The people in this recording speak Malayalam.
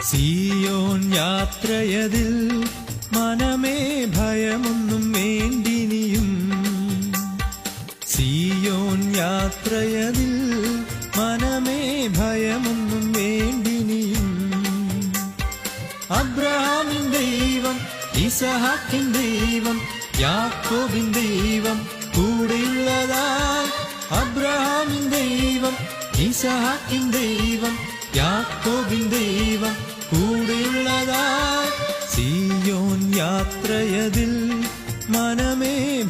സിയോൻ യാത്രയതിൽ മനമേ ഭയമൊന്നും വേണ്ടിനിയും. സിയോൻ യാത്രയതിൽ മനമേ ഭയമൊന്നും വേണ്ടിനിയും. അബ്രഹാമിൻ ദൈവം, ഇസഹാക്കിൻ ദൈവം, യാക്കോബിൻ ദൈവം കൂടെയുള്ളതായി. അബ്രഹാമിൻ ദൈവം, ഇസഹാക്കിൻ ദൈവം, യാക്കോബിൻ ദൈവം കൂടെയുള്ളതായി. സിയോൻ യാത്രയതിൽ മനമേ